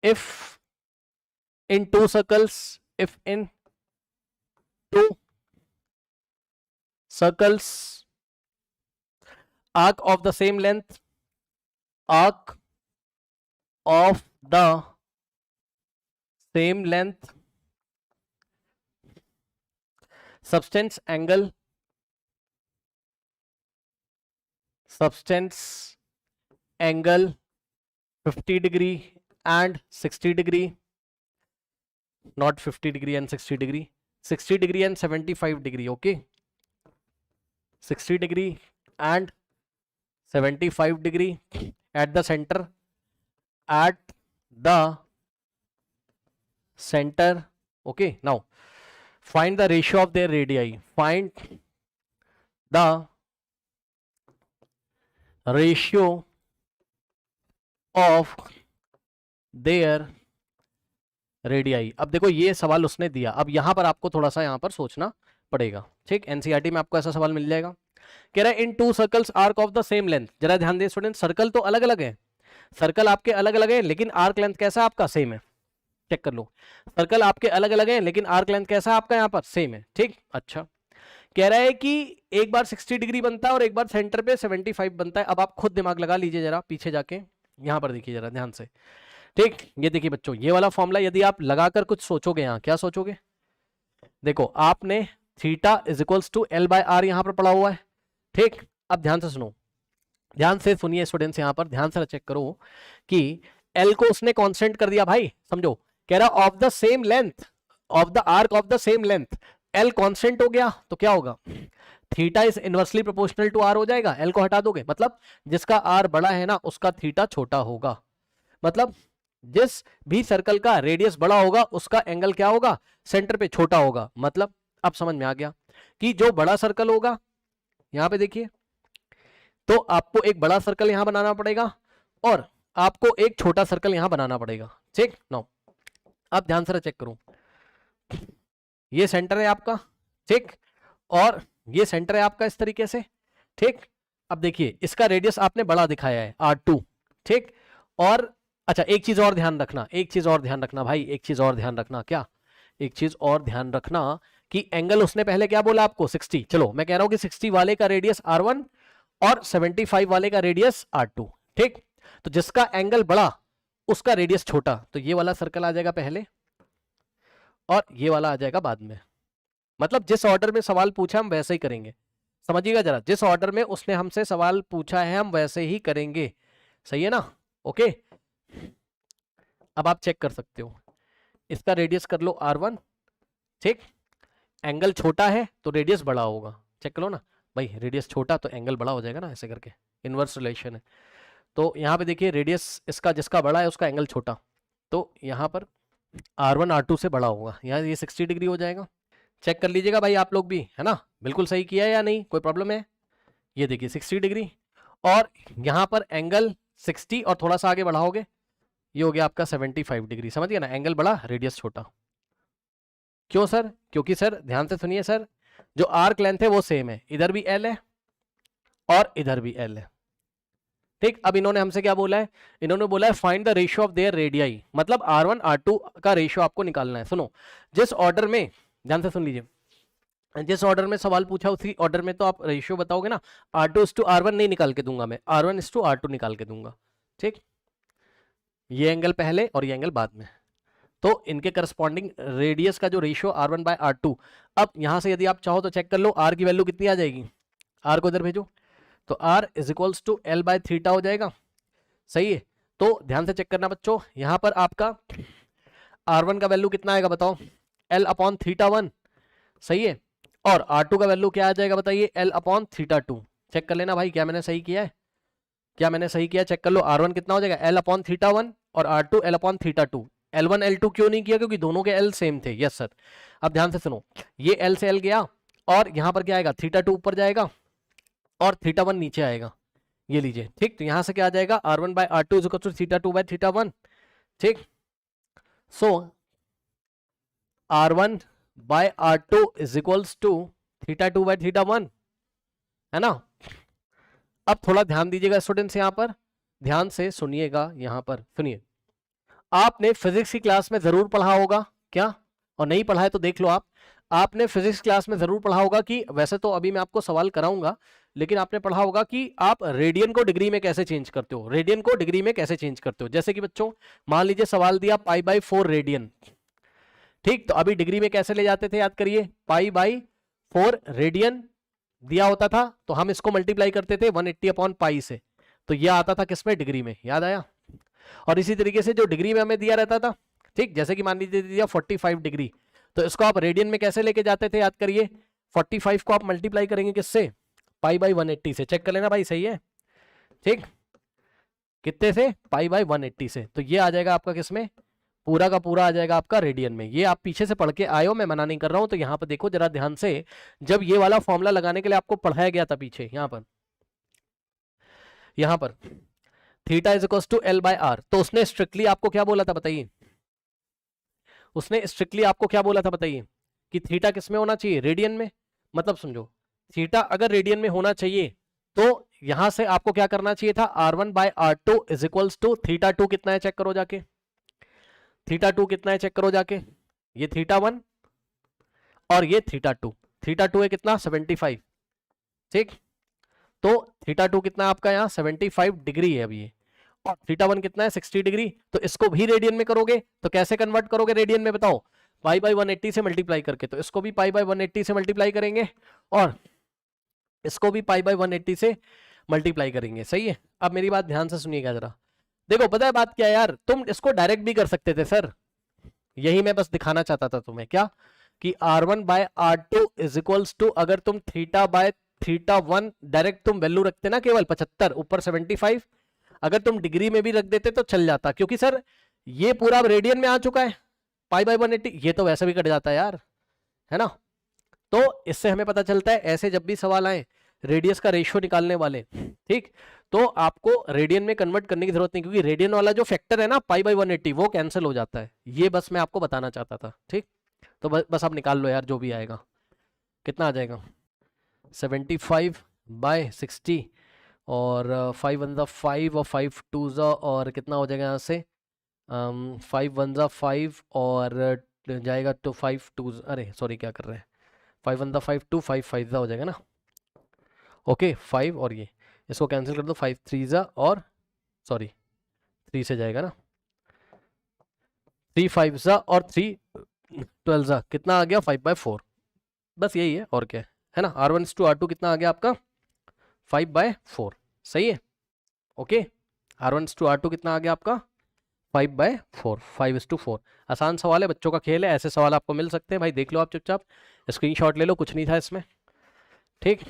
if in two circles, if in two circles, arc of the same length, arc of the same length, substance angle 50 degree and 60 degree, not 50 degree and 60 degree, 60 degree and 75 degree, okay, 60 degree and 75 degree at the center, okay. Now find the ratio of their radii, find the ratio of their radii. अब देखो ये सवाल उसने दिया, अब यहां पर आपको थोड़ा सा यहां पर सोचना पड़ेगा, ठीक। एनसीईआरटी में आपको ऐसा सवाल मिल जाएगा, कह रहा है in two circles arc of the same length. जरा ध्यान दें स्टूडेंट, सर्कल तो अलग अलग है, सर्कल आपके अलग अलग है, लेकिन आर्क लेंथ कैसा आपका सेम है। चेक कर लो, सर्कल आपके अलग अलग है लेकिन आर्क लेंथ कैसा आपका यहाँ पर सेम है, ठीक। अच्छा, कह रहा है कि एक बार 60 डिग्री बनता है और एक बार सेंटर पे 75 बनता है। अब आप खुद दिमाग लगा लीजिए जरा, पीछे जाके यहां पर देखिए जरा ध्यान से, ठीक। ये देखिए बच्चों, ये वाला फॉर्मूला यदि आप लगाकर कुछ सोचोगे, यहाँ क्या सोचोगे, देखो आपने theta is equals to L by R यहां पर पढ़ा हुआ है, ठीक। अब ध्यान से सुनो, ध्यान से सुनिए स्टूडेंट्स, यहां पर ध्यान से चेक करो कि एल को उसने कांस्टेंट कर दिया भाई, समझो। कह रहा of the same length, of the arc of the same length, L constant हो गया तो क्या होगा, theta is inversely proportional to R हो जाएगा। एल को हटा दोगे मतलब जिसका आर बड़ा है ना उसका थीटा छोटा होगा, मतलब जिस भी सर्कल का रेडियस बड़ा होगा उसका एंगल क्या होगा, सेंटर पे छोटा होगा। मतलब अब समझ में आ गया कि जो बड़ा सर्कल होगा, यहां पे देखिए, तो आपको एक बड़ा सर्कल यहां बनाना पड़ेगा और आपको एक छोटा सर्कल यहां बनाना पड़ेगा, ठीक। नाउ अब ध्यान से चेक करो, ये सेंटर है आपका, ठीक, और ये सेंटर है आपका इस तरीके से, ठीक। अब देखिए इसका रेडियस आपने बड़ा दिखाया है R2, ठीक। और अच्छा एक चीज और ध्यान रखना, एक चीज और ध्यान रखना भाई, एक चीज और ध्यान रखना, क्या, एक चीज और ध्यान रखना कि एंगल उसने पहले क्या बोला आपको 60, चलो मैं कह रहा हूं कि 60 वाले का रेडियस R1 और 75 वाले का रेडियस R2, ठीक। तो जिसका एंगल बड़ा उसका रेडियस छोटा, तो ये वाला सर्कल आ जाएगा पहले और ये वाला आ जाएगा बाद में। मतलब जिस ऑर्डर में सवाल पूछा हम वैसे ही करेंगे, समझिएगा जरा, जिस ऑर्डर में उसने हमसे सवाल पूछा है हम वैसे ही करेंगे, सही है ना, ओके। अब आप चेक कर सकते हो, इसका रेडियस कर लो R1, ठीक, एंगल छोटा है तो रेडियस बड़ा होगा, चेक करो ना भाई, रेडियस छोटा तो एंगल बड़ा हो जाएगा ना, ऐसे करके इनवर्स रिलेशन है। तो यहाँ पे देखिए रेडियस इसका जिसका बड़ा है उसका एंगल छोटा, तो यहाँ पर R1 R2 से बड़ा होगा, यहाँ ये 60 डिग्री हो जाएगा। चेक कर लीजिएगा भाई आप लोग भी, है ना, बिल्कुल सही किया है या नहीं, कोई प्रॉब्लम है। ये देखिए 60 डिग्री और यहाँ पर एंगल 60 और थोड़ा सा आगे बढ़ाओगे ये हो गया आपका 75 डिग्री, समझ गया ना, एंगल बड़ा रेडियस छोटा। क्यों सर, क्योंकि सर ध्यान से सुनिए सर, जो आर्क लेंथ है वो सेम है, इधर भी एल है और इधर भी एल है, ठीक। अब इन्होंने हमसे क्या बोला है, इन्होंने बोला है find the ratio of their radii, मतलब R1 R2 का रेशियो आपको निकालना है। सुनो, जिस ऑर्डर में, ध्यान से सुन लीजिए, जिस ऑर्डर में सवाल पूछा उसी ऑर्डर में तो आप रेशियो बताओगे ना, R2 is to R1 नहीं निकाल के दूंगा मैं, R1 is to R2 निकाल के दूंगा, ठीक। ये एंगल पहले और ये एंगल बाद में, तो इनके करस्पॉन्डिंग रेडियस का जो रेशियो R1 बाय R2। अब यहां से यदि आप चाहो तो चेक कर लो, R की वैल्यू कितनी आ जाएगी, R को इधर भेजो तो R is equals to L by theta हो जाएगा, सही है। तो ध्यान से चेक करना बच्चों, यहां पर आपका R1 का वैल्यू कितना आएगा बताओ, L अपॉन थीटा 1, सही है। और R2 का वैल्यू क्या आ जाएगा बताइए, L अपॉन थीटा 2। चेक कर लेना भाई क्या मैंने सही किया है, क्या मैंने सही किया, चेक कर लो। R1 कितना हो जाएगा, L अपॉन थीटा 1 और R2 L upon theta 2। L1 L2 क्यों नहीं किया, क्योंकि दोनों के L सेम थे, यस सर। अब ध्यान से सुनो, ये L से L गया और यहां पर क्या आएगा, थीटा 2 ऊपर जाएगा और थीटा 1 नीचे आएगा, ये लीजिए, ठीक। तो यहां से क्या आ जाएगा, R1 by R2 is equal to theta 2 by theta 1, ठीक। So R1 by R2 is equals to theta 2 by theta 1, है ना। अब थोड़ा ध्यान दीजिएगा स्टूडेंट्स, यहां पर ध्यान से सुनिएगा, यहां पर सुनिए, आपने फिजिक्स की क्लास में जरूर पढ़ा होगा क्या, और नहीं पढ़ा है तो देख लो आप। आपने फिजिक्स क्लास में जरूर पढ़ा होगा कि, वैसे तो अभी मैं आपको सवाल कराऊंगा, लेकिन आपने पढ़ा होगा कि आप रेडियन को डिग्री में कैसे चेंज करते हो, रेडियन को डिग्री में कैसे चेंज करते हो। जैसे कि बच्चों मान लीजिए सवाल दिया π/4 रेडियन, ठीक, तो अभी डिग्री में कैसे ले जाते थे, याद करिए, π/4 रेडियन दिया होता था तो हम इसको मल्टीप्लाई करते थे 180/π से, तो यह आता था किसमें, डिग्री में, याद आया। और इसी तरीके से जो डिग्री में हमें दिया रहता था, ठीक, जैसे कि मान लीजिए दिया 45 डिग्री, तो इसको आप रेडियन में कैसे लेके जाते थे, याद करिए, 45 को आप मल्टीप्लाई करेंगे किससे, π/180 से, चेक कर लेना भाई सही है, ठीक, कितने से, π/180 से, तो ये आ जाएगा आपका किसमें, पूरा का पूरा आ जाएगा आपका रेडियन में। ये आप पीछे से पढ़ के आए हो, मैं मना नहीं कर रहा हूं, तो यहां पर देखो जरा ध्यान से, जब ये वाला फॉर्मूला लगाने के लिए आपको पढ़ाया गया था पीछे, यहां पर theta is equal to L/R, तो उसने स्ट्रिक्टली आपको क्या बोला था बताइए, उसने स्ट्रिक्टली आपको क्या बोला था बताइए, कि थीटा किस में होना चाहिए, रेडियन में। मतलब समझो, थीटा अगर रेडियन में होना चाहिए तो यहां से आपको क्या करना चाहिए था, R1/R2 is equals to theta 2 कितना है, चेक करो जाके, थीटा 2 कितना है चेक करो जाके, ये थीटा 1 और ये थीटा 2, थीटा 2 है कितना, 75, ठीक, तो थीटा 2 कितना है आपका यहाँ 75 डिग्री है अभी ये, और थीटा 1 कितना है 60 डिग्री, तो इसको भी रेडियन में करोगे तो कैसे कन्वर्ट करोगे रेडियन में, बताओ, π/180 से मल्टीप्लाई करके, तो इसको भी π/180 से मल्टीप्लाई करेंगे और इसको भी π/180 से मल्टीप्लाई करेंगे, सही है। अब मेरी बात ध्यान से सुनिएगा जरा, देखो पता है बात क्या है यार, तुम इसको डायरेक्ट भी कर सकते थे सर, यही मैं बस दिखाना चाहता था तुम्हें, क्या कि R1/R2 इज इक्वल्स टू, अगर तुम θ/θ1 डायरेक्ट तुम वैल्यू रखते ना केवल 75 ऊपर 75, अगर तुम डिग्री में भी रख देते तो चल जाता, क्योंकि सर ये पूरा रेडियन में आ चुका है, π/180, ये तो वैसे भी कट जाता है यार, है ना। तो इससे हमें पता चलता है ऐसे जब भी सवाल आए रेडियस का रेशियो निकालने वाले, ठीक, तो आपको रेडियन में कन्वर्ट करने की जरूरत नहीं, क्योंकि रेडियन वाला जो फैक्टर है ना π/180 वो कैंसिल हो जाता है, ये बस मैं आपको बताना चाहता था, ठीक। तो बस आप निकाल लो यार, जो भी आएगा कितना आ जाएगा, 75/60 और 5 1 5 और 5 2 और कितना हो जाएगा यहाँ से, 5 1 5 और जाएगा तो 5 2, अरे सॉरी क्या कर रहे हैं, 5 1 5 2 5 5 हो जाएगा ना, ओके 5 और ये इसको कैंसिल कर दो, 5 3 और सॉरी 3 से जाएगा ना, 3 5 और 3 12 कितना आ गया 5/4, बस यही है और क्या है ना। R1 to R2 कितना आ गया आपका 5/4, सही है, ओके। R1 to R2 कितना आ गया आपका 5/4, 5:4। आसान सवाल है, बच्चों का खेल है, ऐसे सवाल आपको मिल सकते हैं भाई, देख लो आप चुपचाप, स्क्रीनशॉट ले लो, कुछ नहीं था इसमें, ठीक।